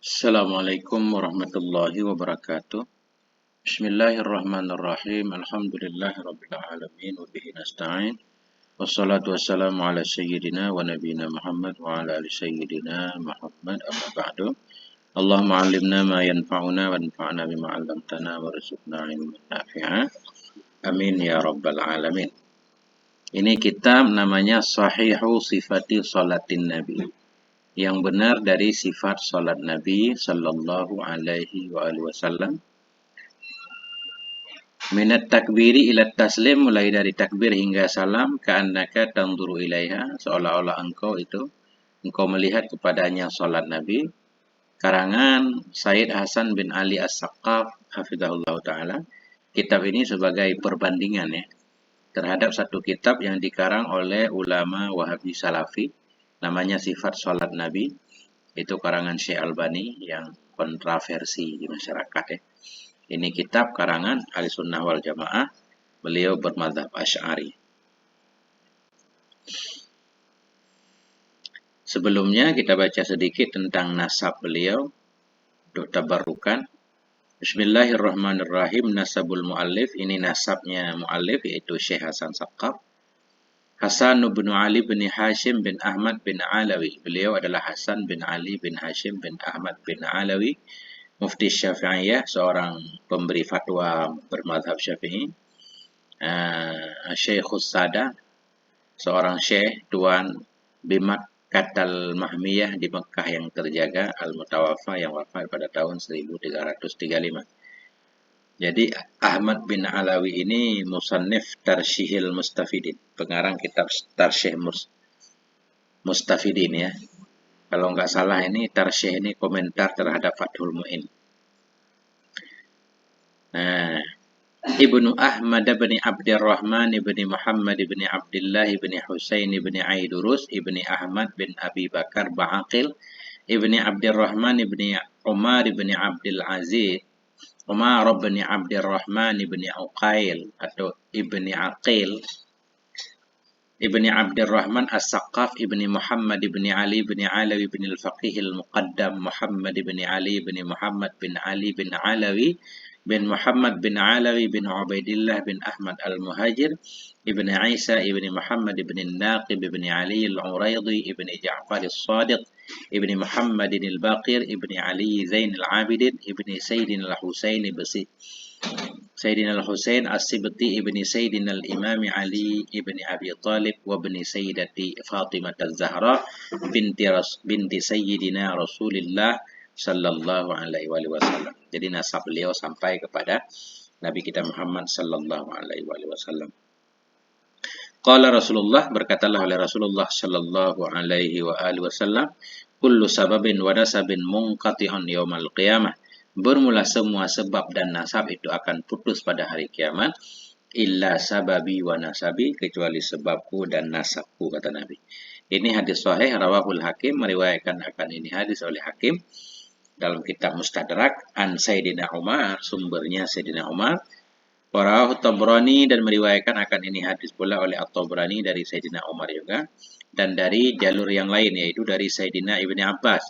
Assalamualaikum warahmatullahi wabarakatuh. Bismillahirrahmanirrahim. Alhamdulillahirabbil alamin wa bihi nasta'in. Wassalatu wassalamu ala sayyidina wa nabiyyina Muhammad wa ala ali sayyidina Muhammad amma ba'du. Allahumma 'allimna ma yanfa'una wanfa'na bima 'allamtana warzuqna ilman nafi'a. Amin ya rabbal alamin. Ini kitab namanya Sahihu Sifati Salatin Nabi. Yang benar dari sifat salat Nabi sallallahu alaihi wasallam. Minat takbiri ila taslim, mulai dari takbir hingga salam, ka'annaka tanzuru ilaiha, seolah-olah engkau melihat kepadanya salat Nabi. Karangan Said Hasan bin Ali As-Saqqaf hafizahullah taala. Kitab ini sebagai perbandingan terhadap satu kitab yang dikarang oleh ulama Wahabi Salafi, namanya Sifat Salat Nabi. Itu karangan Syekh Albani yang kontroversi di masyarakat Ini kitab karangan Ahlussunnah wal Jamaah. Beliau bermadzhab Asy'ari. Sebelumnya kita baca sedikit tentang nasab beliau untuk tabarrukan. Bismillahirrahmanirrahim. Nasabul muallif, ini nasabnya muallif yaitu Syekh Hasan Saqqaf. Hasan bin Ali bin Hashim bin Ahmad bin Alawi. Beliau adalah Hasan bin Ali bin Hashim bin Ahmad bin Alawi, Mufti Syafi'iyah, seorang pemberi fatwa bermadzhab Syafi'i. Syekhus Sada, seorang syekh tuan Bimakkatal Mahmiyah di Mekah yang terjaga, Al-Mutawaffa yang wafat pada tahun 1335. Jadi Ahmad bin Alawi ini musannif Tarsyihil Mustafidin, pengarang kitab Tarsyih Mustafidin ya. Kalau nggak salah ini Tarsyih ini komentar terhadap Fathul Mu'in. Ibnu Ahmad bin Abdurrahman bin Muhammad bin Abdullah bin Husain bin Aidurus ibni Ahmad bin Abi Bakar Ba'aqil ibni Abdurrahman bin Umar bin Abdul Aziz Umar bin Abdurrahman bin Uqail atau ibni Aqil ibni Abdurrahman As-Saqqaf ibni Muhammad ibni Ali bin Alawi bin Al-Faqih Al-Muqaddam Muhammad ibni Ali bin Muhammad bin Ali bin Alawi bin Muhammad bin Alawi bin Ubaidillah bin Ahmad Al-Muhajir ibni Isa ibni Muhammad ibni Naqib ibni Ali Al-Uraidi ibni Ja'far As-Sadiq ibni Muhammad Al-Baqir ibni Ali Zain Al-Abidin ibni Sayyidina Al-Husain Sayyidina Al-Husain As-Sibti ibni Sayyidina Al-Imam Ali ibni Abi Talib wa ibni Sayyidati Fatimah Az-Zahra binti Sayyidina Rasulillah sallallahu alaihi wasallam. Jadi nasab beliau sampai kepada Nabi kita Muhammad sallallahu alaihi wasallam. Qala Rasulullah, berkatalah oleh Rasulullah sallallahu alaihi wasallam, kullu sababin wa nasabin munqati'un yaumal qiyamah. Bermula semua sebab dan nasab itu akan putus pada hari kiamat, illa sababi wa nasabi, kecuali sebabku dan nasabku, kata Nabi. Ini hadis sahih rawahul Hakim, meriwayatkan akan ini hadis oleh Hakim dalam kitab Mustadrak an Sayyidina Umar, sumbernya Sayyidina Umar. Warawahu Tabrani, dan meriwayatkan akan ini hadis pula oleh At-Tabrani dari Sayyidina Umar juga, dan dari jalur yang lain yaitu dari Sayyidina Ibni Abbas.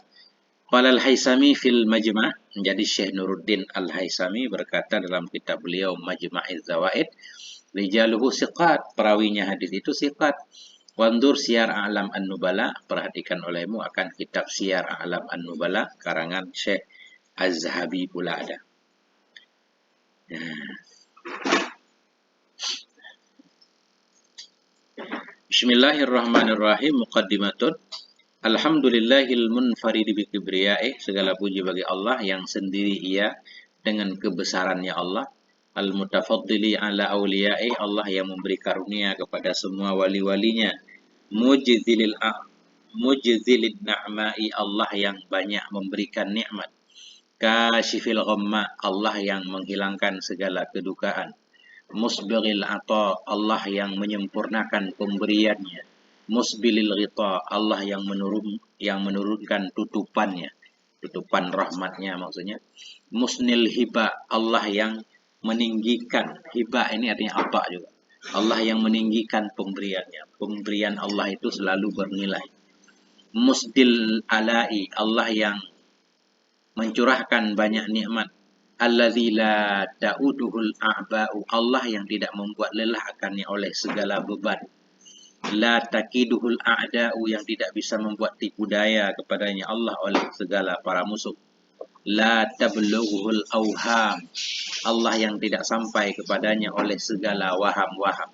Qala Al-Haisami fil Majma', menjadi Syekh Nuruddin Al-Haisami berkata dalam kitab beliau Majma'iz Zawaid, rijaluhu siqat, perawinya hadis itu siqat. Wandur Siyar A'lam An-Nubala, perhatikan olehmu akan kitab Siyar A'lam An-Nubala karangan Syekh Az-Zahabi pula ada. Bismillahirrahmanirrahim. Muqaddimatun. Alhamdulillahil munfaridi bi kibriya'ih, segala puji bagi Allah yang sendiri ia dengan kebesarannya Allah. Al-mutafaddili ala awliya'ih, Allah yang memberi karunia kepada semua wali-walinya. Mujzilid na'ma'i, Allah yang banyak memberikan nikmat. Kashifil ghamma, Allah yang menghilangkan segala kedukaan. Musbiril ata, Allah yang menyempurnakan pemberiannya. Musbilil ghita, Allah yang menurunkan tutupannya, tutupan rahmatnya maksudnya. Musnil hiba, Allah yang meninggikan, hiba ini artinya apa juga, Allah yang meninggikan pemberiannya. Pemberian Allah itu selalu bernilai. Musdil alai, Allah yang mencurahkan banyak nikmat. Allazi la ta'uduhul a'ba'u, Allah yang tidak membuat lelah akannya oleh segala beban. La takiduhul a'da'u, yang tidak bisa membuat tipu daya kepadanya Allah oleh segala para musuh. La tablughuhul auham, Allah yang tidak sampai kepadanya oleh segala waham-waham.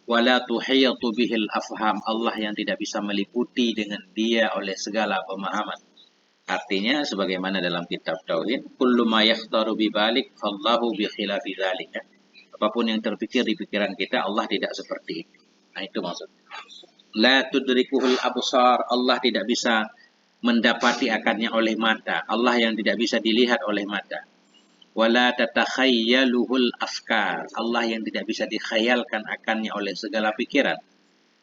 Wala tuhiyatu bihil afham, Allah yang tidak bisa meliputi dengan dia oleh segala pemahaman. Artinya sebagaimana dalam kitab Tauhid, kullu ma yakhtaru bi balik fallahu bi khilafi dzalik. Apapun yang terpikir di pikiran kita, Allah tidak seperti itu. Nah, itu maksud. La tudrikuhul absar, Allah tidak bisa mendapati akannya oleh mata. Allah yang tidak bisa dilihat oleh mata. Wala tatakhayyaluhul afkar, Allah yang tidak bisa dikhayalkan akannya oleh segala pikiran.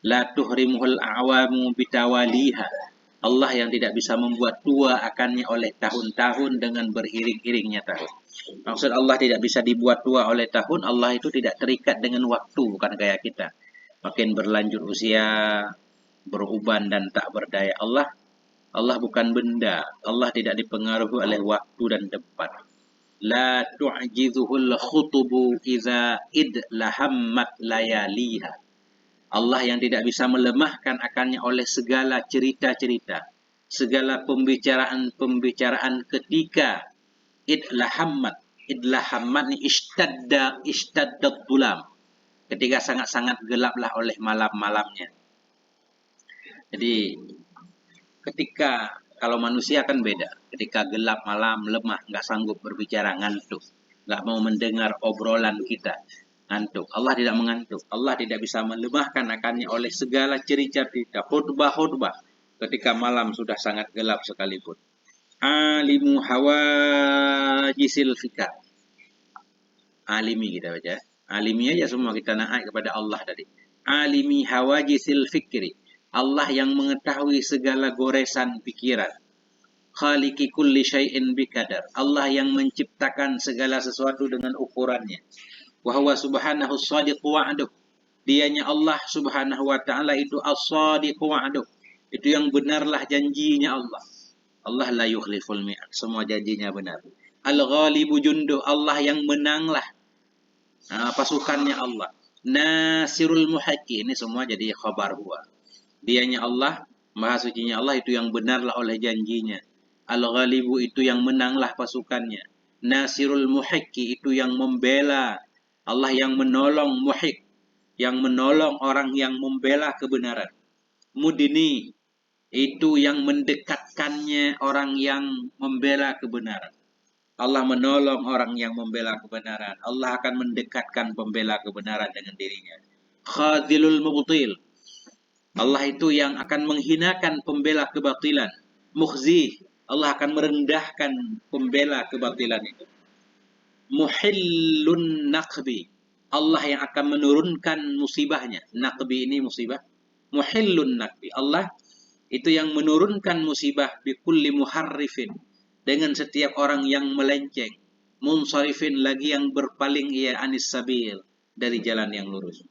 La tuhrimuhul a'wamu bitawaliha, Allah yang tidak bisa membuat tua akannya oleh tahun-tahun dengan beriring-iringnya tahun. Maksud Allah tidak bisa dibuat tua oleh tahun, Allah itu tidak terikat dengan waktu, bukan kayak kita. Makin berlanjut usia, beruban dan tak berdaya. Allah bukan benda. Allah tidak dipengaruhi oleh waktu dan tempat. La tu'jizuhul khutubu iza idlahammat layaliha, Allah yang tidak bisa melemahkan akannya oleh segala cerita-cerita, segala pembicaraan-pembicaraan ketika idlahammat. Idlahammat ni ishtaddat tulam, ketika sangat-sangat gelaplah oleh malam-malamnya. Jadi ketika kalau manusia kan beda, ketika gelap malam, lemah, nggak sanggup berbicara, ngantuk, nggak mau mendengar obrolan kita, ngantuk. Allah tidak mengantuk. Allah tidak bisa melemahkan akannya oleh segala cerita-cerita, khutbah-khutbah ketika malam sudah sangat gelap sekalipun. Alimu hawajisil fikar. Alimi kita baca. Alimi aja semua kita naik kepada Allah tadi. Alimi hawajisil fikri, Allah yang mengetahui segala goresan pikiran. Khaliqi kulli syai'in biqadar, Allah yang menciptakan segala sesuatu dengan ukurannya. Wa huwa subhanahu as-sadiqu wa'duh, dianya Allah subhanahu wa ta'ala itu as-sadiqu wa'duh, itu yang benarlah janjinya Allah. Allah la yukhliful mi'ad, semua janjinya benar. Al-ghalibu junduh, Allah yang menanglah pasukannya Allah. Nasirul muhaqqi, ini semua jadi khabar huwa. Dianya Allah, maha sucinya Allah itu yang benarlah oleh janjinya. Al-ghalibu itu yang menanglah pasukannya. Nasirul muhaqqi itu yang membela. Allah yang menolong muhiq, yang menolong orang yang membela kebenaran. Mudini itu yang mendekatkannya orang yang membela kebenaran. Allah menolong orang yang membela kebenaran. Allah akan mendekatkan pembela kebenaran dengan dirinya. Khadilul mubtil, Allah itu yang akan menghinakan pembela kebatilan. Mukhzi, Allah akan merendahkan pembela kebatilan itu. Muhillun naqbi, Allah yang akan menurunkan musibahnya. Naqbi ini musibah. Muhillun naqbi, Allah itu yang menurunkan musibah bikulli muharrifin, dengan setiap orang yang melenceng. Munsarifin, lagi yang berpaling ia anis sabil, dari jalan yang lurus.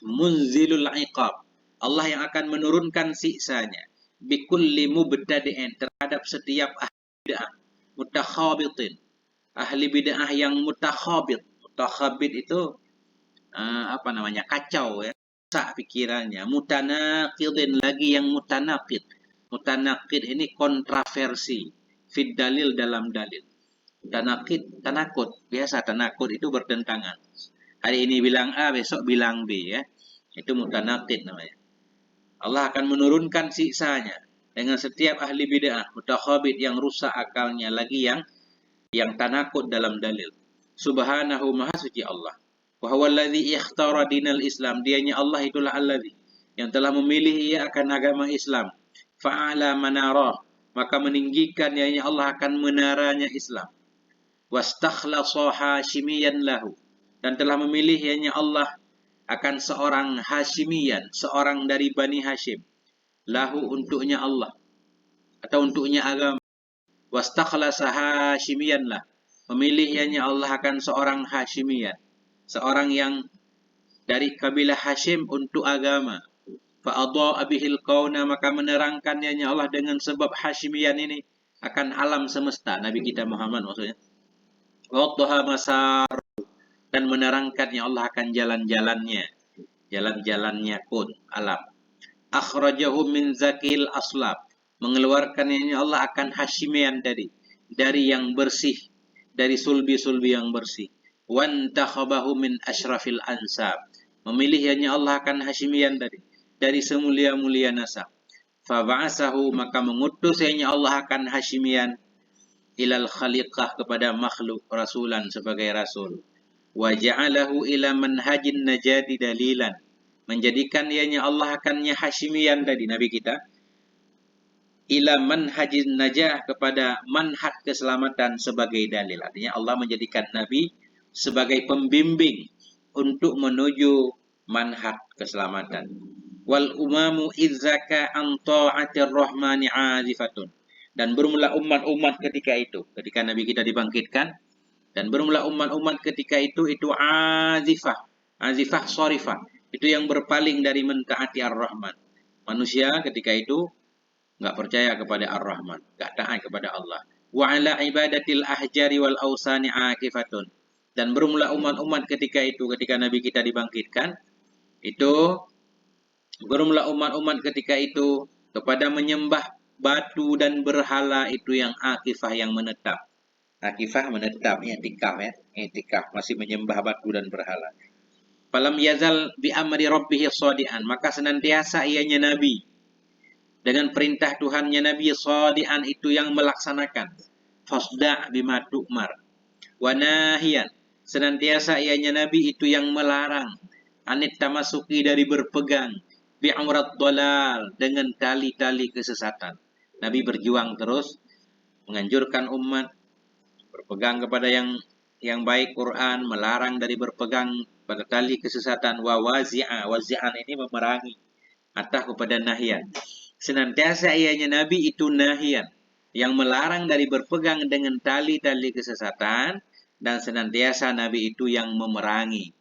Munzilul iqab, Allah yang akan menurunkan siksanya. Bikulli mubtadi'in, terhadap setiap ahli bid'ah. Mutakhabitin, ahli bid'ah yang mutakhabit. Mutakhabit itu kacau ya, rusak pikirannya. Mutanaqidin, lagi yang mutanaqid. Mutanaqid ini kontroversi. Fid dalil, dalam dalil. Mutanaqid, tanakut. Biasa tanakut itu bertentangan. Hari ini bilang A, besok bilang B ya. Itu mutanaqid namanya. Allah akan menurunkan siksanya dengan setiap ahli bid'ah, mutakhabit yang rusak akalnya, lagi yang tanakut dalam dalil. Subhanahu, maha suci Allah. Wa huwa alladhi ikhtara dinal Islam, dianya Allah itulah alladhi yang telah memilih ia akan agama Islam. Fa'ala manarah, maka meninggikan dianya Allah akan menaranya Islam. Wastakhlasa hashimiyan lahu, dan telah memilih dianya Allah akan seorang Hashimiyan, seorang dari Bani Hashim. Lahu, untuknya Allah, atau untuknya agama. Wastakhlasa Hashimiyan lah, memilihnya Allah akan seorang Hashimiyan, seorang yang dari kabilah Hashim untuk agama. Fa'adha'a bihil kauna, maka menerangkannya Allah dengan sebab Hashimian ini akan alam semesta, Nabi kita Muhammad maksudnya. Wadhaha masar, dan menerangkannya Allah akan jalan-jalannya kun alam. Akhrajahu min zakil aslab, mengeluarkannya Allah akan Hashimian dari yang bersih, dari sulbi-sulbi yang bersih. Wantakhabahu min asyrafil ansab, memilihnya Allah akan Hashimian dari semulia-mulia nasab. Faba'asahu, maka mengutusnya Allah akan Hashimian ilal khaliqah, kepada makhluk, rasulan, sebagai rasul. Wa ja'alahu ila manhajin najati dalilan, menjadikan ianya Allah akannya Hashimian Nabi kita ila manhajin najah, kepada manhaj keselamatan sebagai dalil. Artinya Allah menjadikan Nabi sebagai pembimbing untuk menuju manhaj keselamatan. Wal umamu izzaka an ta'atir rahmani azifatun, dan bermula umat-umat ketika Nabi kita dibangkitkan, dan bermula umat-umat ketika itu azifah sorifah, itu yang berpaling dari mentaati Ar-Rahman. Manusia ketika itu nggak percaya kepada Ar-Rahman, nggak taat kepada Allah. Wa ala ibadatil ahjari wal awsani akifatun, dan bermula umat-umat ketika Nabi kita dibangkitkan, itu bermula umat-umat ketika itu kepada menyembah batu dan berhala, itu yang akifah, yang menetap. Akifah menetap, i'tikaf, masih menyembah batu dan berhala. Falam yazal bi amri rabbih shadian, maka senantiasa ianya Nabi dengan perintah Tuhannya, Nabi shadian, itu yang melaksanakan. Fasda' bima tu'mar. Wa nahiyan, senantiasa ianya Nabi itu yang melarang. Anit tamasuki, dari berpegang. Bi'amrat dolal, dengan tali-tali kesesatan. Nabi berjuang terus menganjurkan umat berpegang kepada yang baik, Quran, melarang dari berpegang pada tali kesesatan. Wazi'an ini memerangi, atau kepada nahyan. Senantiasa ianya Nabi itu nahyan, yang melarang dari berpegang dengan tali-tali kesesatan, dan senantiasa Nabi itu yang memerangi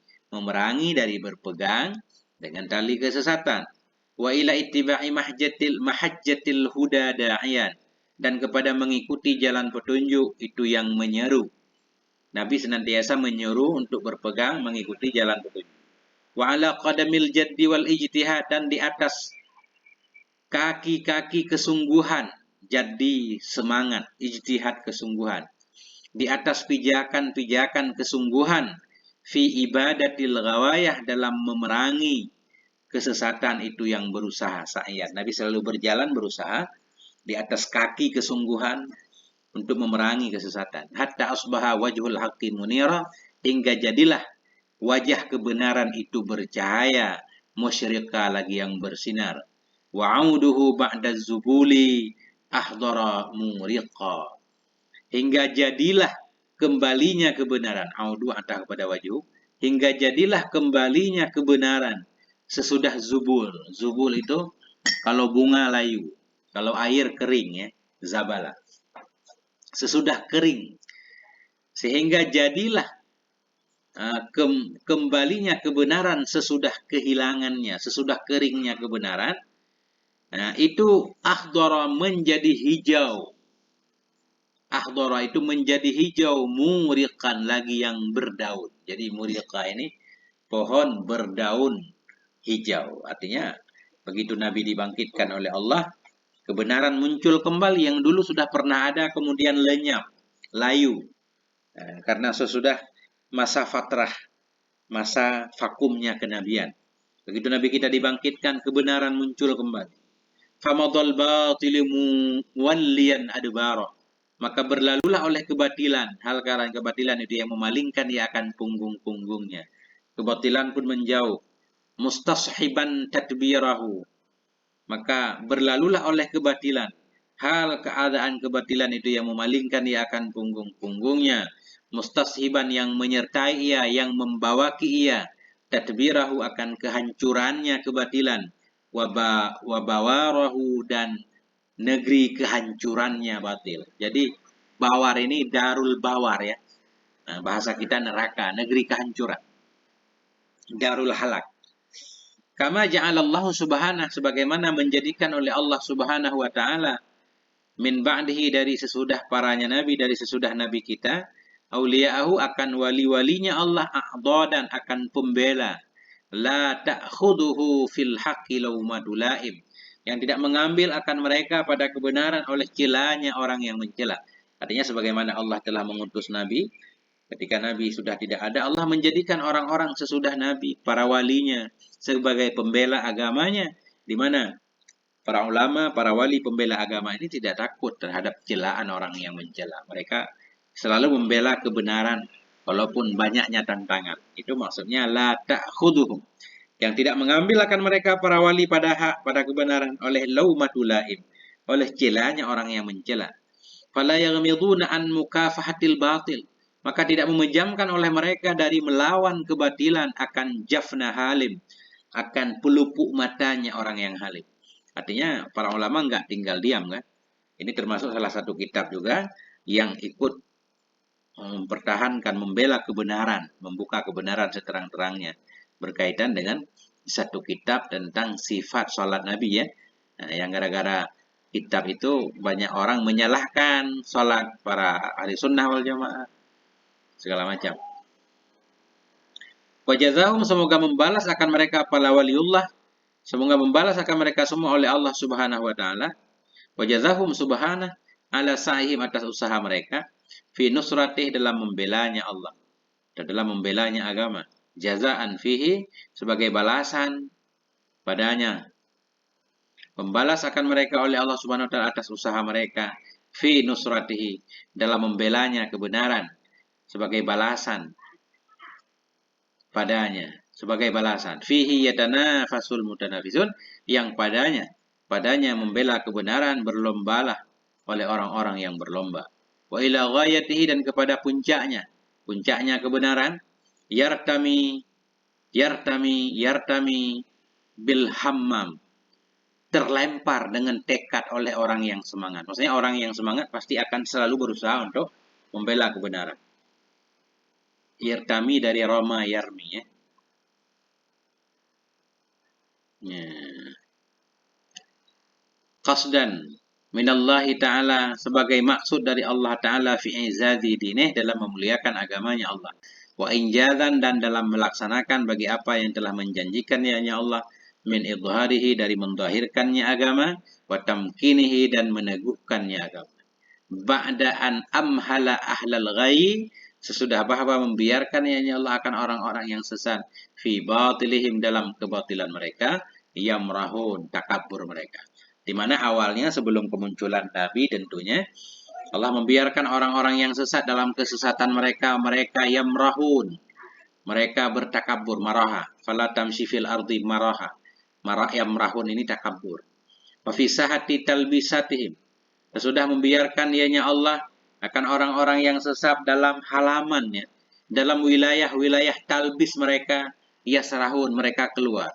dari berpegang dengan tali kesesatan. Wa ila ittiba'i mahajjatil huda da'iyan, dan kepada mengikuti jalan petunjuk, itu yang menyeru. Nabi senantiasa menyeru untuk berpegang mengikuti jalan petunjuk. Wa ala qadamil jaddi wal ijtihad, dan di atas kaki-kaki kesungguhan, jadi semangat, ijtihad kesungguhan, di atas pijakan-pijakan kesungguhan, fi ibadatil ghawayah, dalam memerangi kesesatan, itu yang berusaha sa'iyat. Nabi selalu berjalan berusaha di atas kaki kesungguhan untuk memerangi kesesatan. Hatta asbaha wajhul haqqi munira, hingga jadilah wajah kebenaran itu bercahaya, musyrika, lagi yang bersinar. Wa auduhu ba'da zubuli ahdara muriqa, hingga jadilah kembalinya kebenaran. Audu atah kepada wajhu, hingga jadilah kembalinya kebenaran sesudah zubul. Zubul itu kalau bunga layu, kalau air kering, zabala. Sesudah kering, sehingga jadilah kembalinya kebenaran sesudah kehilangannya, sesudah keringnya kebenaran. Nah, itu akhdara, menjadi hijau. Akhdara itu menjadi hijau, muriqan, lagi yang berdaun. Jadi muriqa ini pohon berdaun hijau. Artinya begitu Nabi dibangkitkan oleh Allah, kebenaran muncul kembali, yang dulu sudah pernah ada kemudian lenyap, layu. Karena sesudah masa fatrah, masa vakumnya kenabian. Begitu Nabi kita dibangkitkan, kebenaran muncul kembali. Famadhal batilu muwalliyan adbara, maka berlalulah oleh kebatilan, hal karena kebatilan itu yang memalingkan ia akan punggung-punggungnya. Kebatilan pun menjauh. Mustashiban tadbirahu, maka berlalulah oleh kebatilan, hal keadaan kebatilan itu yang memalingkan ia akan punggung-punggungnya. Mustashiban, yang menyertai ia, yang membawaki ia, tadbirahu, akan kehancurannya kebatilan. Wabawarahu, dan negeri kehancurannya batil. Jadi bawar ini darul bawar, ya. Bahasa kita neraka, negeri kehancuran. Darul halak. Kama ja'alallahu subhanahu, sebagaimana menjadikan oleh Allah Subhanahu wa taala min ba'dihi, dari sesudah paranya nabi, dari sesudah nabi kita, auliya'ahu, akan wali-walinya Allah, a'dadan, akan pembela, la ta'khuduhu fil haqqi lawmatu la'im, yang tidak mengambil akan mereka pada kebenaran oleh celanya orang yang mencela. Artinya sebagaimana Allah telah mengutus nabi, ketika nabi sudah tidak ada, Allah menjadikan orang-orang sesudah nabi, para walinya, sebagai pembela agamanya, di mana para ulama, para wali pembela agama ini tidak takut terhadap celaan orang yang mencela. Mereka selalu membela kebenaran walaupun banyaknya tantangan. Itu maksudnya la ta'khuduhum, yang tidak mengambil akan mereka para wali pada hak, pada kebenaran, oleh laumatul laim, oleh celanya orang yang mencela. Fala yaghmiduna an mukafahatil batil, maka tidak memejamkan oleh mereka dari melawan kebatilan, akan jafna halim, akan pelupuk matanya orang yang halim. Artinya para ulama nggak tinggal diam kan. Ini termasuk salah satu kitab juga yang ikut mempertahankan, membela kebenaran, membuka kebenaran seterang-terangnya, berkaitan dengan satu kitab tentang sifat sholat Nabi ya. Nah, yang gara-gara kitab itu banyak orang menyalahkan sholat para ahli sunnah wal jamaah, segala macam. Wajazahum, semoga membalas akan mereka para waliullah, semoga membalas akan mereka semua oleh Allah Subhanahu wa taala. Wajazahum subhanah ala sa'ihim, atas usaha mereka, fi nusratih, dalam membelanya Allah, dan dalam membelanya agama. Jazaan fihi, sebagai balasan padanya. Membalas akan mereka oleh Allah Subhanahu wa taala atas usaha mereka, fi nusratihi, dalam membelanya kebenaran, sebagai balasan padanya, sebagai balasan. Fihi yatanafasul mutanafisun, yang padanya membela kebenaran berlombalah oleh orang-orang yang berlomba. Wa ila ghayatihi, dan kepada puncaknya kebenaran, yartami bil hammam, terlempar dengan tekad oleh orang yang semangat. Maksudnya orang yang semangat pasti akan selalu berusaha untuk membela kebenaran. Yartami dari Roma yarmi ya. Qasdan minallahi ta'ala, sebagai maksud dari Allah Ta'ala, fi izadi dinih, dalam memuliakan agamanya Allah. Wa injazan, dan dalam melaksanakan bagi apa yang telah menjanjikannya Allah, min idharihi, dari mendahirkannya agama, wa tamkinihi, dan meneguhkannya agama. Ba'da an amhala ahlal ghayy, sesudah bahwa membiarkan Allah akan orang-orang yang sesat, fi batilihim, dalam kebatilan mereka, yamrahun, takabur mereka. Di mana awalnya sebelum kemunculan Nabi tentunya Allah membiarkan orang-orang yang sesat dalam kesesatan mereka, mereka yamrahun, mereka bertakabur, maraha, fala tamshi fil ardi maraha. Marah yamrahun ini takabur. Wa fi sahati talbisatihim, sesudah membiarkan ianya Allah akan orang-orang yang sesat dalam halamannya, dalam wilayah-wilayah talbis mereka, yasrahun, mereka keluar.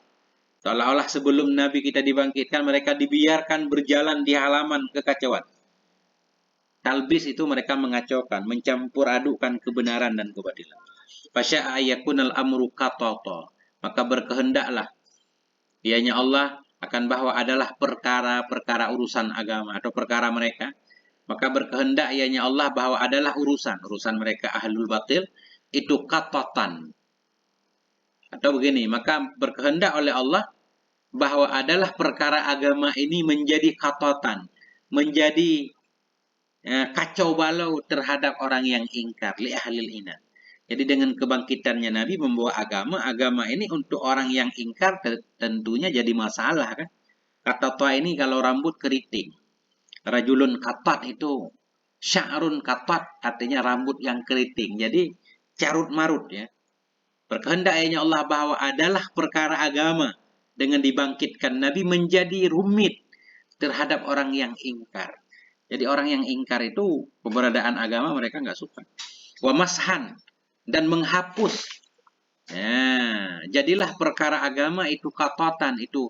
Seolah-olah sebelum Nabi kita dibangkitkan, mereka dibiarkan berjalan di halaman kekacauan. Talbis itu mereka mengacaukan, mencampur adukan kebenaran dan kebatilan. Fasya'a yakunal amru qatata, maka berkehendaklah ianya Allah akan bahwa adalah perkara-perkara urusan agama atau perkara mereka. Maka berkehendak ianya Allah bahwa adalah urusan mereka ahlul batil itu qatatan. Atau begini, maka berkehendak oleh Allah bahwa adalah perkara agama ini menjadi qatatan, menjadi kacau balau terhadap orang yang ingkar, li ahlil inad. Jadi dengan kebangkitannya Nabi membawa agama ini untuk orang yang ingkar tentunya jadi masalah kan. Qatata ini kalau rambut keriting. Rajulun qatat itu sya'run qatat, artinya rambut yang keriting. Jadi carut marut ya. Berkehendak Allah bahwa adalah perkara agama dengan dibangkitkan Nabi menjadi rumit terhadap orang yang ingkar. Jadi orang yang ingkar itu keberadaan agama mereka nggak suka. Wa mashan, dan menghapus. Ya, jadilah perkara agama itu katatan, itu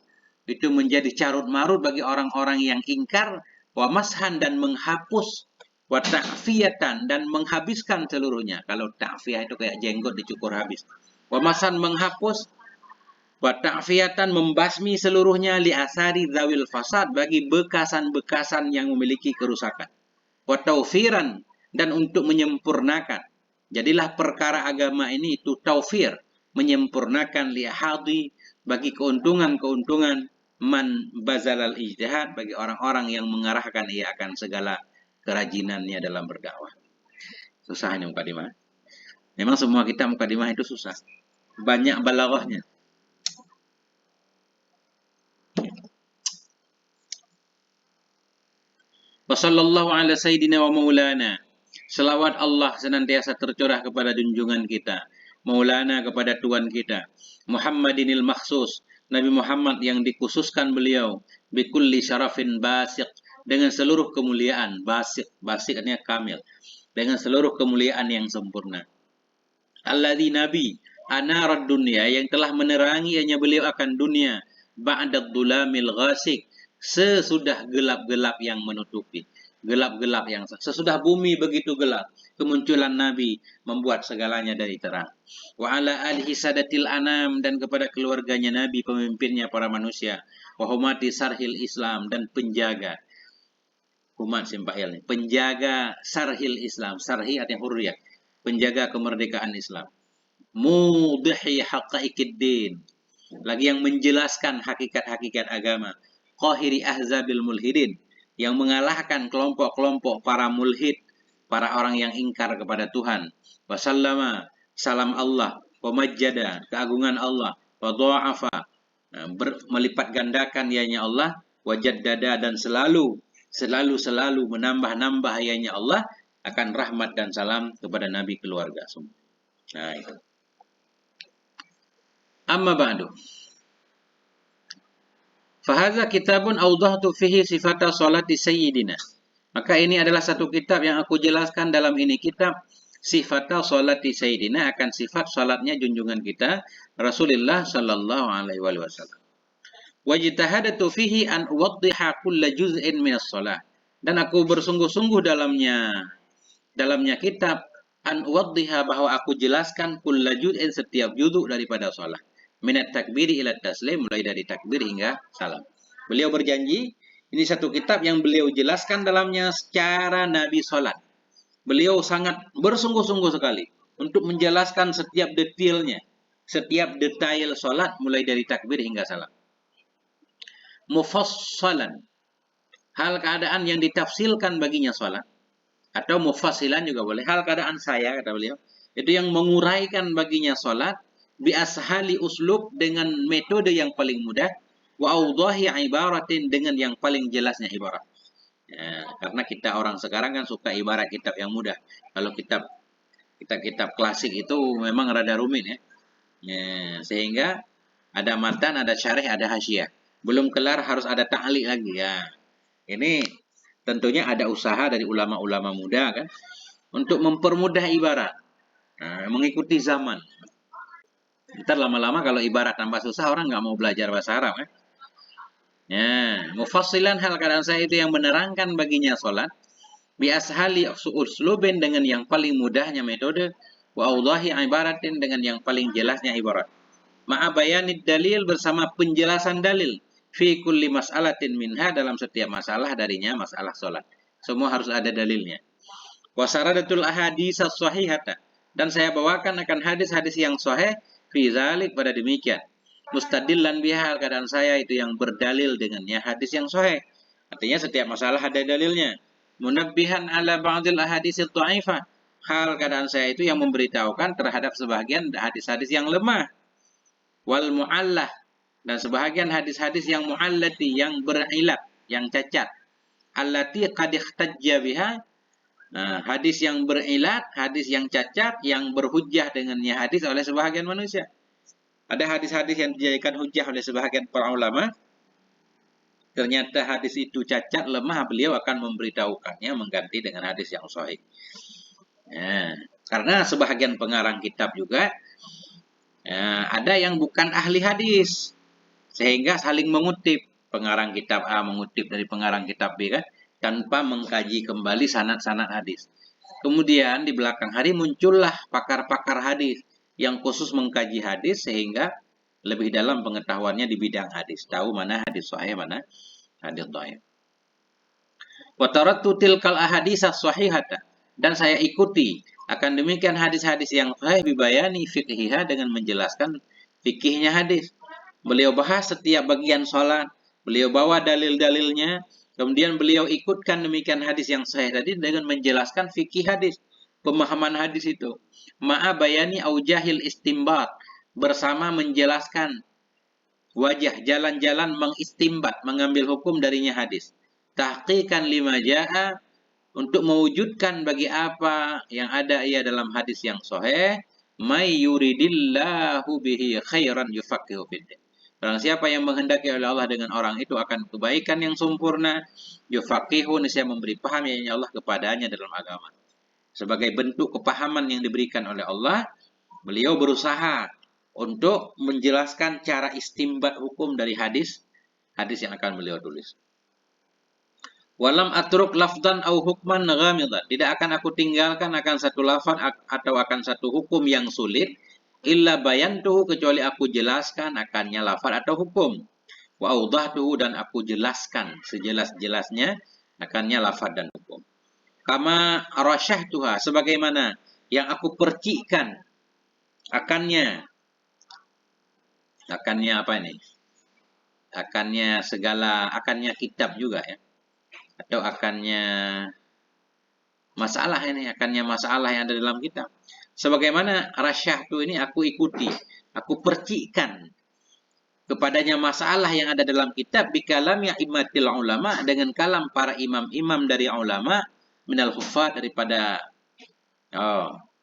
menjadi carut marut bagi orang-orang yang ingkar. Wa mashan, dan menghapus. Wa ta'fiyatan, dan menghabiskan seluruhnya. Kalau ta'fiyah itu kayak jenggot dicukur habis. Wa mashan, menghapus. Wa ta'fiyatan membasmi seluruhnya li asari dzawil fasad bagi bekasan-bekasan yang memiliki kerusakan. Wa taufiran dan untuk menyempurnakan. Jadilah perkara agama ini itu taufir, menyempurnakan li hadi bagi keuntungan-keuntungan man bazalal ijtihad bagi orang-orang yang mengarahkan ia akan segala kerajinannya dalam berdakwah. Susah ini mukadimah. Memang semua kita mukadimah itu susah. Banyak balaghahnya. Wassallallahu ala sayyidina wa maulana. Selawat Allah senantiasa tercurah kepada junjungan kita. Maulana kepada Tuhan kita. Muhammadinil makhsus. Nabi Muhammad yang dikhususkan beliau. Bikulli syarafin basiq. Dengan seluruh kemuliaan. Basiq. Basiq artinya kamil. Dengan seluruh kemuliaan yang sempurna. Alladzi nabi. Anarad dunia. Yang telah menerangi hanya beliau akan dunia. Ba'dad dulamil ghasik. Sesudah gelap-gelap yang menutupi, gelap-gelap yang sesudah bumi begitu gelap, kemunculan Nabi membuat segalanya dari terang. Wa ala alihi sadatil anam dan kepada keluarganya Nabi pemimpinnya para manusia. Wa humati sarhil Islam dan penjaga humat simpahil, penjaga sarhil Islam, sarhi artinya hurriyah, penjaga kemerdekaan Islam. Mudhihi haqaiqiddin, lagi yang menjelaskan hakikat-hakikat agama. Qahiri ahzabil mulhidin, yang mengalahkan kelompok-kelompok para mulhid, para orang yang ingkar kepada Tuhan. Wasallama, salam Allah. Wamajjada, keagungan Allah. Wadha'afa, melipat gandakan ianya Allah. Wajaddada dan selalu menambah-nambah ianya Allah akan rahmat dan salam kepada Nabi keluarga semua. Nah itu. Amma ba'du. Fahadza kitabun awdahtu fihi sifata salati sayyidina. Maka ini adalah satu kitab yang aku jelaskan dalam ini kitab sifata salati sayyidina, akan sifat salatnya junjungan kita Rasulullah sallallahu alaihi wasallam. Wajtahadatu fihi an uwaddiha kulla juz'in minas shalah. Dan aku bersungguh-sungguh dalamnya kitab an uwaddiha, bahwa aku jelaskan kulla juz'in setiap juzuk daripada salat. Minat takbiri ila taslim, mulai dari takbir hingga salam. Beliau berjanji, ini satu kitab yang beliau jelaskan dalamnya secara Nabi salat. Beliau sangat bersungguh-sungguh sekali untuk menjelaskan setiap detailnya, setiap detail salat mulai dari takbir hingga salam. Mufassalan, hal keadaan yang ditafsilkan baginya salat, atau mufassilan juga boleh. Hal keadaan saya, kata beliau, itu yang menguraikan baginya salat bi ashali uslub, dengan metode yang paling mudah, wa awdahi ibaratin, dengan yang paling jelasnya ibarat. Ya, karena kita orang sekarang kan suka ibarat kitab yang mudah. Kalau kitab klasik itu memang rada rumit ya. Ya, sehingga ada matan, ada syarih, ada hasyiah. Belum kelar harus ada ta'liq lagi ya. Ini tentunya ada usaha dari ulama-ulama muda kan untuk mempermudah ibarat. Nah, mengikuti zaman. Ntar lama-lama kalau ibarat tambah susah, orang nggak mau belajar bahasa Arab kan. Ya, mufassilan, hal keadaan saya itu yang menerangkan baginya salat bi ashali uslubin, dengan yang paling mudahnya metode, wa awdahi ibaratin, dengan yang paling jelasnya ibarat. Ma'a bayanid dalil, bersama penjelasan dalil, fi kulli mas'alatin minha, dalam setiap masalah darinya, masalah salat. Semua harus ada dalilnya. Wa saradatul ahadits as-sahihata, dan saya bawakan akan hadis-hadis yang sahih fi zalik, pada demikian. Mustadillan biha, keadaan saya itu yang berdalil dengannya hadis yang sahih. Artinya setiap masalah ada dalilnya. Munabbihan ala ba'dil ahadits dhaifah, hal keadaan saya itu yang memberitahukan terhadap sebagian hadis-hadis yang lemah. Wal mu'allah, dan sebahagian hadis-hadis yang mu'allati, yang berilat, yang cacat. Allati qad ihtajja biha, nah, hadis yang berilat, hadis yang cacat, yang berhujjah dengannya hadis oleh sebahagian manusia. Ada hadis-hadis yang dijadikan hujjah oleh sebahagian para ulama. Ternyata hadis itu cacat, lemah, beliau akan memberitahukannya, mengganti dengan hadis yang sahih. Ya, karena sebahagian pengarang kitab juga ya, ada yang bukan ahli hadis, sehingga saling mengutip. Pengarang kitab A mengutip dari pengarang kitab B kan, tanpa mengkaji kembali sanad-sanad hadis. Kemudian di belakang hari muncullah pakar-pakar hadis yang khusus mengkaji hadis, sehingga lebih dalam pengetahuannya di bidang hadis, tahu mana hadis sahih, mana hadis dhaif. Wa tarattu tilkal ahaditsas sahihata, dan saya ikuti akan demikian hadis-hadis yang sahih bibayani fiqhiha, dengan menjelaskan fikihnya hadis. Beliau bahas setiap bagian sholat, beliau bawa dalil-dalilnya, kemudian beliau ikutkan demikian hadis yang sahih tadi dengan menjelaskan fikih hadis, pemahaman hadis itu. Ma'a bayani aujahil istimbat, bersama menjelaskan wajah jalan-jalan mengistimbat, mengambil hukum darinya hadis. Tahqiqan lima ja'a, untuk mewujudkan bagi apa yang ada ia dalam hadis yang sahih. May yuridillahu bihi khairan yufaqihu fiddin. Barang siapa yang menghendaki oleh Allah dengan orang itu akan kebaikan yang sempurna, yufaqihu, niscaya memberi paham ya Allah kepadanya dalam agama. Sebagai bentuk kepahaman yang diberikan oleh Allah, beliau berusaha untuk menjelaskan cara istimbat hukum dari hadis yang akan beliau tulis. Walam atruk lafdan au hukman ghamidan. Tidak akan aku tinggalkan akan satu lafaz atau akan satu hukum yang sulit, illa bayantuhu, kecuali aku jelaskan akannya lafaz atau hukum. Wa awdahtuhu, dan aku jelaskan sejelas-jelasnya akannya lafaz dan hukum. Kama arasyahtuha, sebagaimana yang aku percikan akannya apa ini? Akannya kitab juga ya. Atau akannya masalah yang ada dalam kitab. Sebagaimana rasyahtu ini aku ikuti, aku percikan kepadanya masalah yang ada dalam kitab bikalam ya imatil ulama, dengan kalam para imam-imam dari ulama, minal huffaz, daripada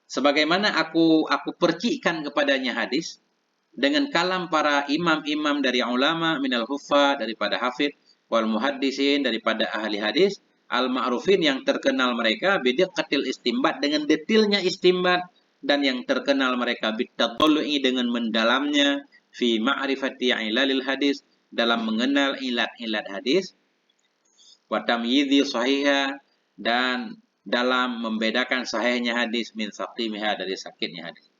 sebagaimana aku percikan kepadanya hadis dengan kalam para imam-imam dari ulama, minal huffaz, daripada hafid, wal muhaddisin, daripada ahli hadis, al ma'rufin, yang terkenal mereka, bidiqqatil istimbat, dengan detailnya istimbat, dan yang terkenal mereka bitatollu'i, dengan mendalamnya, fi ma'rifati ilalil hadis, dalam mengenal ilat-ilat hadis, wa tamyidhi sahiha, dan dalam membedakan sahihnya hadis min saqimiha, dari sakitnya hadis.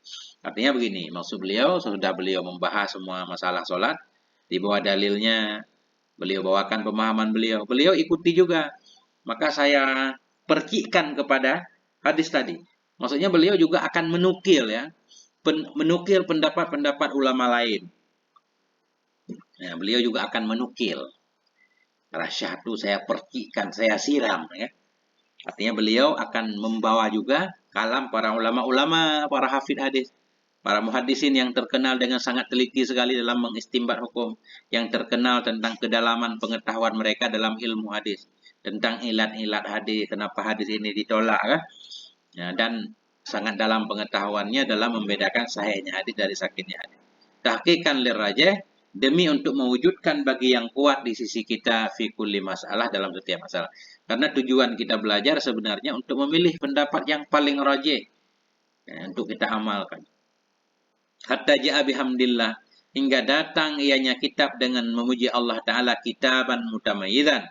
Artinya begini, maksud beliau, sudah beliau membahas semua masalah sholat, di bawah dalilnya, beliau bawakan pemahaman beliau. Beliau ikuti juga. Maka saya percikan kepada hadis tadi. Maksudnya beliau juga akan menukil ya. Menukil pendapat-pendapat ulama lain. Ya, beliau juga akan menukil. Rasyahtu, saya percikan, saya siram ya. Artinya beliau akan membawa juga kalam para ulama-ulama, para hafid hadis, para muhaddisin yang terkenal dengan sangat teliti sekali dalam mengistimbat hukum, yang terkenal tentang kedalaman pengetahuan mereka dalam ilmu hadis, tentang ilat-ilat hadis, kenapa hadis ini ditolak kan? Ya, dan sangat dalam pengetahuannya dalam membedakan sahihnya hadis dari sakitnya hadis. Tahqiqan lirrajih, demi untuk mewujudkan bagi yang kuat di sisi kita fi kulli masalah, dalam setiap masalah. Karena tujuan kita belajar sebenarnya untuk memilih pendapat yang paling rajih ya, untuk kita amalkan. Hatta ja'a bihamdillah, hingga datang ianya kitab dengan memuji Allah Ta'ala, kitaban mutamayyizan,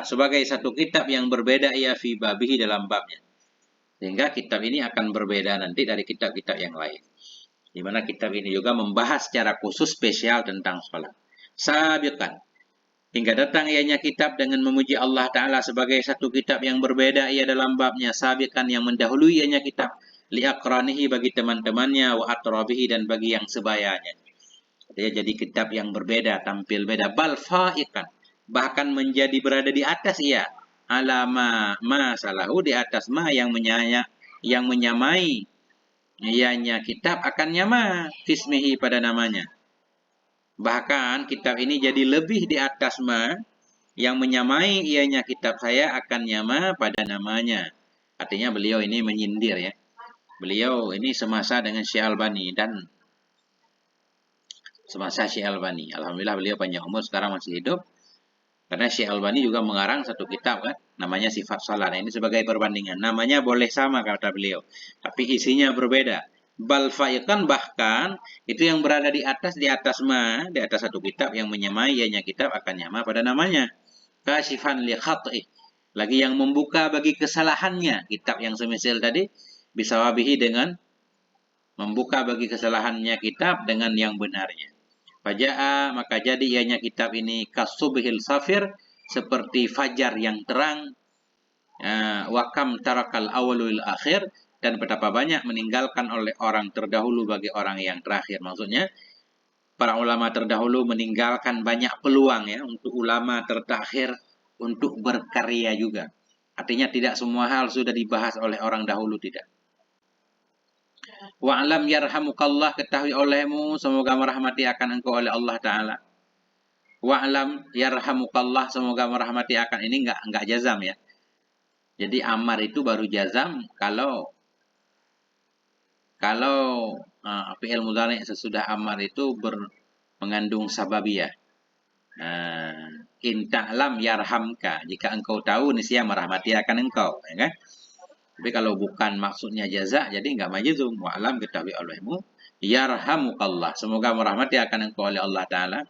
sebagai satu kitab yang berbeda ia fi babihi, dalam babnya. Sehingga kitab ini akan berbeda nanti dari kitab-kitab yang lain. Di mana kitab ini juga membahas secara khusus spesial tentang sholat. Sabiqan, hingga datang ianya kitab dengan memuji Allah Ta'ala sebagai satu kitab yang berbeda ia dalam babnya. Sabiqan, yang mendahului ianya kitab, liakranihi, bagi teman-temannya, wa atrabihi, dan bagi yang sebayanya. Artinya jadi kitab yang berbeda, tampil beda. Bal fa'iqan, bahkan menjadi berada di atas ia, alama ma salahu, di atas ma yang menyamai ianya kitab akan nyama fismihi, pada namanya. Bahkan kitab ini jadi lebih di atas ma yang menyamai ianya kitab saya akan nyama pada namanya. Artinya beliau ini menyindir ya. Beliau ini semasa dengan Syekh Albani, dan semasa Syekh Albani. Alhamdulillah beliau panjang umur, sekarang masih hidup. Karena Syekh Albani juga mengarang satu kitab kan, namanya Sifat Salat. Nah, ini sebagai perbandingan. Namanya boleh sama kata beliau, tapi isinya berbeda. Bal fa'iqan, bahkan itu yang berada di atas di atas satu kitab yang menyamai ianya kitab akan nyama pada namanya. Kasifan li khat'i, lagi yang membuka bagi kesalahannya. Kitab yang semisal tadi bisa wabihi, dengan membuka bagi kesalahannya kitab dengan yang benarnya. Faja'a, maka jadi ianya kitab ini kasubhil safir, seperti fajar yang terang. Wakam tarakal awalul akhir, dan betapa banyak meninggalkan oleh orang terdahulu bagi orang yang terakhir. Maksudnya para ulama terdahulu meninggalkan banyak peluang ya untuk ulama terakhir untuk berkarya juga. Artinya tidak semua hal sudah dibahas oleh orang dahulu, tidak. Wa'lam yarhamukallah, ketahui olehmu semoga merahmati akan engkau oleh Allah Ta'ala. Wa'lam yarhamukallah, semoga merahmati akan, ini enggak jazam ya. Jadi amar itu baru jazam kalau fi'il mudhari' sesudah amar itu mengandung sababiyah. In ta'lam yarhamka, jika engkau tahu niscaya merahmati akan engkau, ya kan? Tapi kalau bukan maksudnya jaza, jadi enggak majzum. Wa'lam, ketahui olehmu, yarhamukallah, semoga merahmati akan engkau oleh Allah Ta'ala.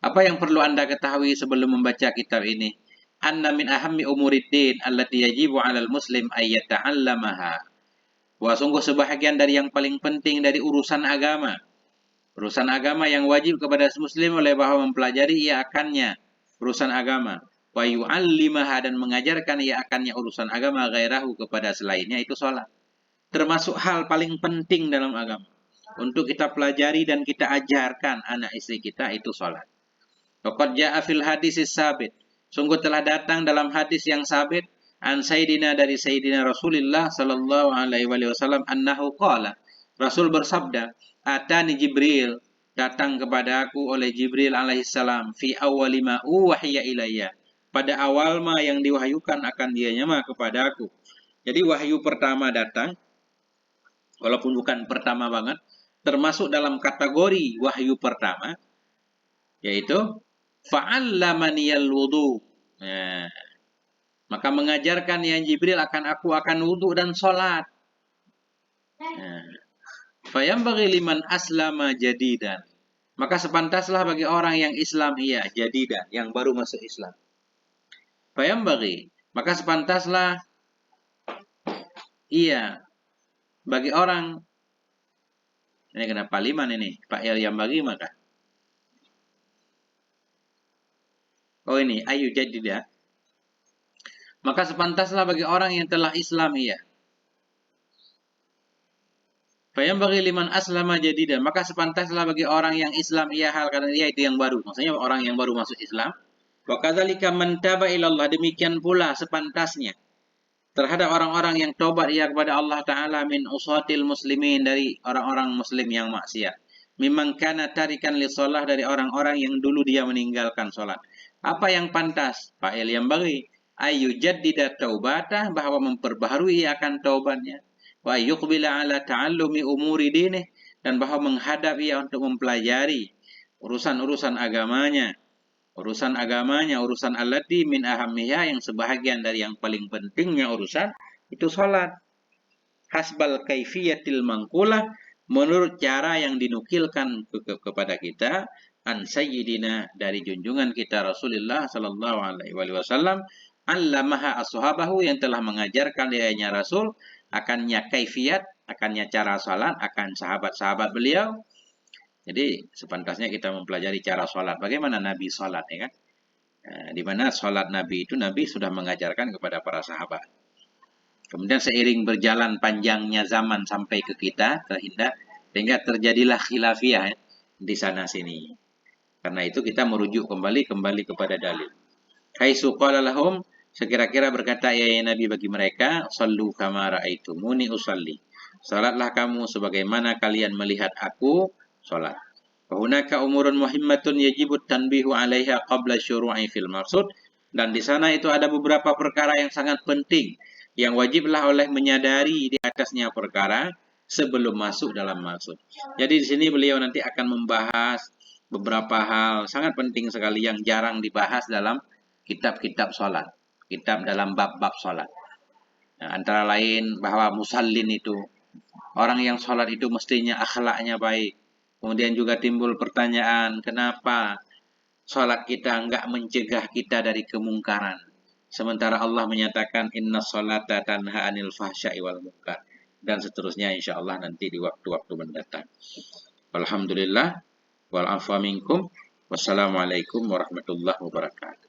Apa yang perlu Anda ketahui sebelum membaca kitab ini? Anna min ahammi umuriddin allati yajibu 'alal muslim ay yata'allamaha. Wah, sungguh sebahagian dari yang paling penting dari urusan agama. Urusan agama yang wajib kepada muslim oleh bahwa mempelajari ia akannya urusan agama. Wa yu'allimaha, dan mengajarkan ia akannya urusan agama ghairahu, kepada selainnya, itu sholat. Termasuk hal paling penting dalam agama. Untuk kita pelajari dan kita ajarkan anak istri kita itu sholat. Waqad ja'a fil hadis sabit. Sungguh telah datang dalam hadis yang sabit an Sayyidina, dari Sayyidina Rasulullah sallallahu alaihi wasallam, annahu qala, Rasul bersabda, atani Jibril, datang kepada aku oleh Jibril alaihissalam, fi awwali ma uwahya ilayya, pada awal ma yang diwahyukan akan dianya ma kepada aku. Jadi wahyu pertama datang, walaupun bukan pertama banget, termasuk dalam kategori wahyu pertama, yaitu fa'allamaniyal wudu. Nah, maka mengajarkan yang Jibril akan wudu dan sholat. Fayambaghi liman aslama jadidan, maka sepantaslah bagi orang yang Islam ia jadidan, yang baru masuk Islam. Fayambaghi, maka sepantaslah ia bagi orang, ini kenapa liman ini Pak yang bagi, maka ini ayu jadidah, maka sepantaslah bagi orang yang telah Islam ia. Fayambaghi liman aslama jadidan, maka sepantaslah bagi orang yang Islam ia, hal karena dia itu yang baru, maksudnya orang yang baru masuk Islam. Wa kadzalika man taba ilallah, demikian pula sepantasnya terhadap orang-orang yang tobat ia kepada Allah Ta'ala, min usatil muslimin, dari orang-orang muslim yang maksiat. Mimman kana tarikan li sholah, dari orang-orang yang dulu dia meninggalkan sholat. Apa yang pantas? Fa'il yang bagi ayu jaddida taubatah, bahwa memperbaharui akan taubatnya. Wa yuqbila ala ta'allumi umuri dinih, dan bahwa menghadap ia untuk mempelajari urusan-urusan agamanya. Urusan allati min ahammiha, yang sebahagian dari yang paling pentingnya urusan itu sholat. Hasbal kaifiyatil mangkulah, menurut cara yang dinukilkan kepada kita, an sayyidina, dari junjungan kita Rasulullah sallallahu alaihi wasallam, allamaha ashabahu, yang telah mengajarkan dianya Rasul akannya kaifiyat, akannya cara sholat, akan sahabat-sahabat beliau. Jadi sepantasnya kita mempelajari cara sholat, bagaimana Nabi sholat, ya kan? Di mana sholat Nabi itu Nabi sudah mengajarkan kepada para sahabat. Kemudian seiring berjalan panjangnya zaman sampai ke kita, sehingga terjadilah khilafiyah ya, di sana sini. Karena itu kita merujuk kembali kepada dalil. Haitsu qala lahum, sekira-kira berkata ya Nabi bagi mereka, sallu kama ra'aitumuni usalli, salatlah kamu sebagaimana kalian melihat aku salat. Hunaka umurun muhimmatun yajibut tanbihu 'alaiha qabla syuru'i fil maqsud, dan di sana itu ada beberapa perkara yang sangat penting yang wajiblah oleh menyadari di atasnya perkara sebelum masuk dalam maksud. Jadi di sini beliau nanti akan membahas beberapa hal sangat penting sekali yang jarang dibahas dalam kitab-kitab sholat, kitab dalam bab-bab sholat. Nah, antara lain bahwa musallin itu, orang yang sholat itu mestinya akhlaknya baik. Kemudian juga timbul pertanyaan, kenapa sholat kita enggak mencegah kita dari kemungkaran? Sementara Allah menyatakan, inna sholata tanha anil fahsya'i wal munkar. Dan seterusnya insya Allah nanti di waktu-waktu mendatang. Alhamdulillah. wal afwa minkum. Wassalamualaikum warahmatullahi wabarakatuh.